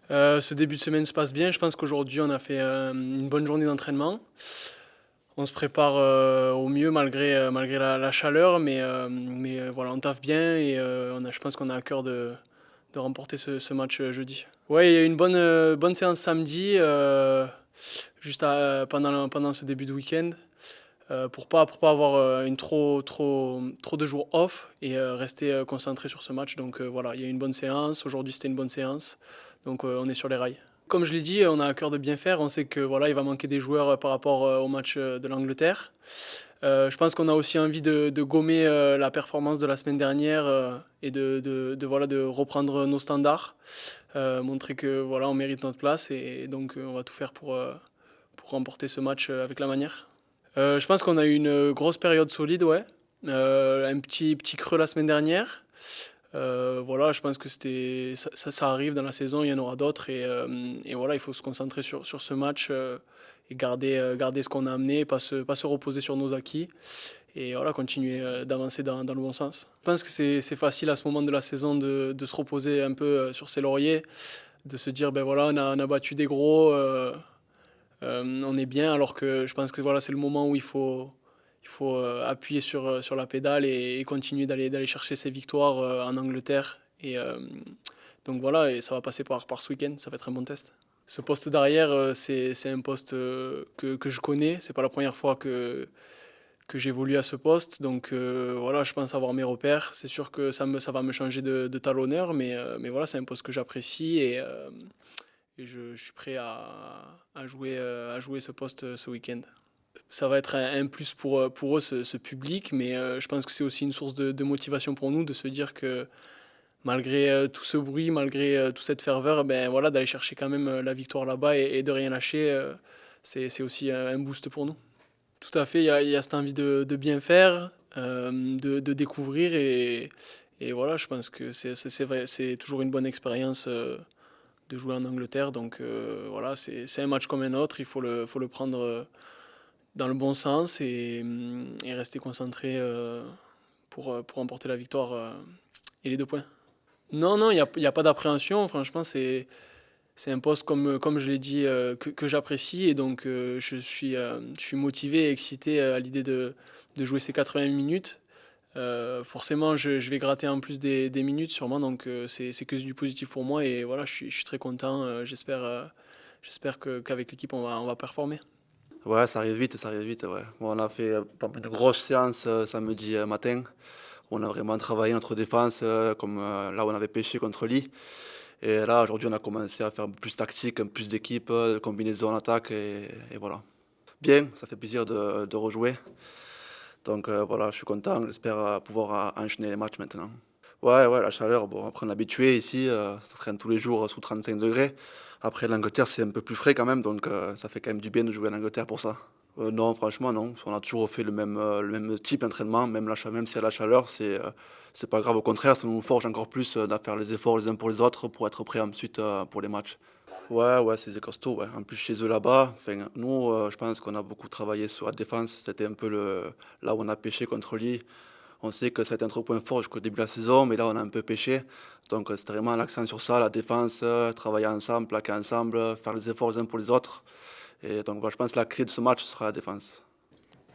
Ce début de semaine se passe bien. Je pense qu'aujourd'hui, on a fait une bonne journée d'entraînement. On se prépare au mieux malgré la chaleur, mais voilà, on taffe bien et je pense qu'on a à cœur de remporter ce match jeudi. Ouais, il y a eu une bonne séance samedi, pendant ce début de week-end, pour pas avoir trop de jours off et rester concentré sur ce match. Donc voilà, il y a eu une bonne séance. Aujourd'hui, c'était une bonne séance. Donc on est sur les rails. Comme je l'ai dit, on a à cœur de bien faire. On sait que voilà, il va manquer des joueurs par rapport au match de l'Angleterre. Je pense qu'on a aussi envie de gommer la performance de la semaine dernière et voilà, de reprendre nos standards, montrer que voilà, on mérite notre place et donc on va tout faire pour remporter ce match avec la manière. Je pense qu'on a eu une grosse période solide, ouais. Un petit creux la semaine dernière. Voilà, je pense que ça arrive dans la saison, il y en aura d'autres et voilà, il faut se concentrer sur ce match et garder ce qu'on a amené, pas se reposer sur nos acquis et voilà, continuer d'avancer dans le bon sens. Je pense que c'est facile à ce moment de la saison de se reposer un peu sur ses lauriers, de se dire ben voilà, on a battu des gros, on est bien, alors que je pense que voilà, c'est le moment où il faut appuyer sur la pédale et continuer d'aller chercher ses victoires en Angleterre. Donc voilà, et ça va passer par ce week-end, ça va être un bon test. Ce poste d'arrière, c'est un poste que je connais. C'est pas la première fois que j'évolue à ce poste. Donc voilà, je pense avoir mes repères. C'est sûr que ça va me changer de talonneur, mais voilà, c'est un poste que j'apprécie et je suis prêt à jouer ce poste ce week-end. Ça va être un plus pour eux, ce public, mais je pense que c'est aussi une source de motivation pour nous de se dire que malgré tout ce bruit, malgré toute cette ferveur, ben voilà, d'aller chercher quand même la victoire là-bas et de rien lâcher, c'est aussi un boost pour nous. Tout à fait, il y a cette envie de bien faire, de découvrir et voilà, je pense que c'est vrai, c'est toujours une bonne expérience de jouer en Angleterre. Donc voilà, c'est un match comme un autre, il faut le prendre dans le bon sens et rester concentré pour remporter la victoire et les 2 points. Non, non, il y a pas d'appréhension. Franchement, c'est un poste, comme je l'ai dit, que j'apprécie. Et donc, je suis motivé et excité à l'idée de jouer ces 80 minutes. Forcément, je vais gratter en plus des minutes sûrement. Donc, c'est que du positif pour moi. Et voilà, je suis très content. J'espère qu'avec l'équipe, on va performer. Ouais, ça arrive vite, ouais. Bon, on a fait une grosse séance samedi matin. On a vraiment travaillé notre défense, comme là où on avait pêché contre Lee. Et là, aujourd'hui, on a commencé à faire un peu plus tactique, un peu plus d'équipe, de combinaison en attaque, et voilà. Bien, ça fait plaisir de rejouer. Donc voilà, je suis content, j'espère pouvoir enchaîner les matchs maintenant. Ouais, ouais, la chaleur, bon, après on est habitué ici, ça traîne tous les jours sous 35 degrés. Après, l'Angleterre, c'est un peu plus frais quand même, donc ça fait quand même du bien de jouer en Angleterre pour ça. Non, franchement, non. On a toujours fait le même type d'entraînement, même s'il y a la chaleur, c'est pas grave. Au contraire, ça nous forge encore plus à faire les efforts les uns pour les autres pour être prêts ensuite pour les matchs. Ouais, ouais, c'est des costauds, ouais. En plus, chez eux là-bas, enfin, nous, je pense qu'on a beaucoup travaillé sur la défense. C'était un peu là où on a pêché contre lui. On sait que c'était un trop point fort jusqu'au début de la saison, mais là, on a un peu pêché. Donc, c'était vraiment l'accent sur ça, la défense, travailler ensemble, plaquer ensemble, faire les efforts les uns pour les autres. Et donc, voilà, je pense que la clé de ce match ce sera la défense.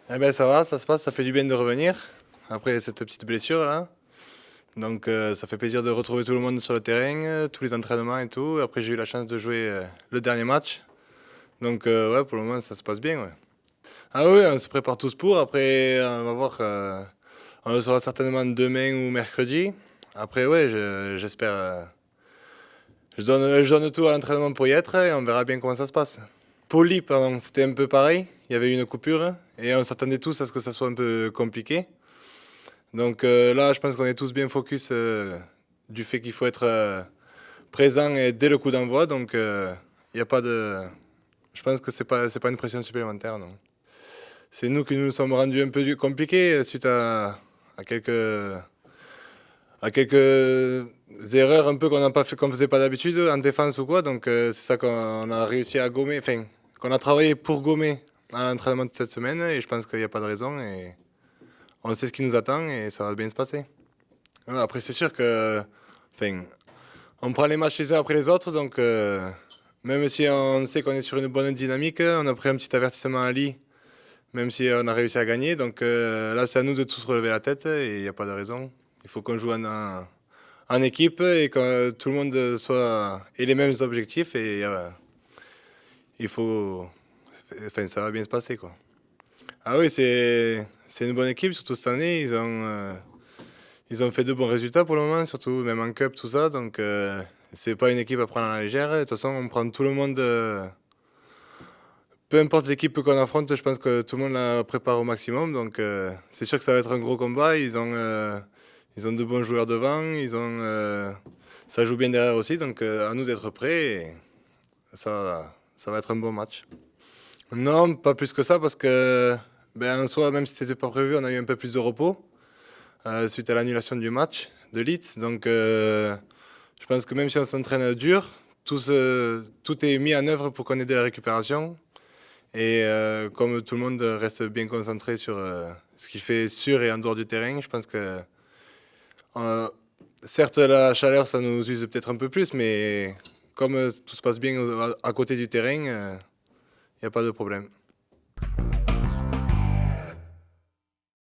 Eh ben ça va, ça se passe, ça fait du bien de revenir après cette petite blessure là. Donc ça fait plaisir de retrouver tout le monde sur le terrain, tous les entraînements et tout. Après j'ai eu la chance de jouer le dernier match. Donc ouais, pour le moment ça se passe bien, ouais. Ah oui, on se prépare tous pour. Après on va voir, on le saura certainement demain ou mercredi. Après ouais, j'espère, je donne tout à l'entraînement pour y être et on verra bien comment ça se passe. Poli, pardon, c'était un peu pareil. Il y avait une coupure et on s'attendait tous à ce que ça soit un peu compliqué. Donc là, je pense qu'on est tous bien focus du fait qu'il faut être présent et dès le coup d'envoi. Donc il y a pas de, je pense que c'est pas une pression supplémentaire, non. C'est nous qui nous sommes rendus un peu compliqués suite à quelques erreurs un peu qu'on n'a pas fait, qu'on faisait pas d'habitude en défense ou quoi. Donc c'est ça qu'on a réussi à gommer, enfin qu'on a travaillé pour gommer à l'entraînement de cette semaine. Et je pense qu'il n'y a pas de raison et on sait ce qui nous attend et ça va bien se passer. Ouais, après c'est sûr que, enfin, on prend les matchs les uns après les autres, donc même si on sait qu'on est sur une bonne dynamique, on a pris un petit avertissement à Lille, même si on a réussi à gagner. Donc là, c'est à nous de tous relever la tête et il n'y a pas de raison. Il faut qu'on joue en équipe et que tout le monde ait les mêmes objectifs et il faut, enfin, ça va bien se passer, quoi. Ah oui, c'est une bonne équipe, surtout cette année. Ils ont fait de bons résultats pour le moment, surtout même en Cup, tout ça. Donc, c'est pas une équipe à prendre à la légère. De toute façon, on prend tout le monde. Peu importe l'équipe qu'on affronte, je pense que tout le monde la prépare au maximum. Donc, c'est sûr que ça va être un gros combat. Ils ont de bons joueurs devant. Ça joue bien derrière aussi. Donc, à nous d'être prêts. Et ça va être un bon match. Non, pas plus que ça, parce que en soi, même si c'était pas prévu, on a eu un peu plus de repos suite à l'annulation du match de Leeds. Donc, je pense que même si on s'entraîne dur, tout est mis en œuvre pour qu'on ait de la récupération. Et comme tout le monde reste bien concentré sur ce qu'il fait sur et en dehors du terrain, je pense que certes, la chaleur, ça nous use peut-être un peu plus, mais comme tout se passe bien à côté du terrain, il n'y a pas de problème.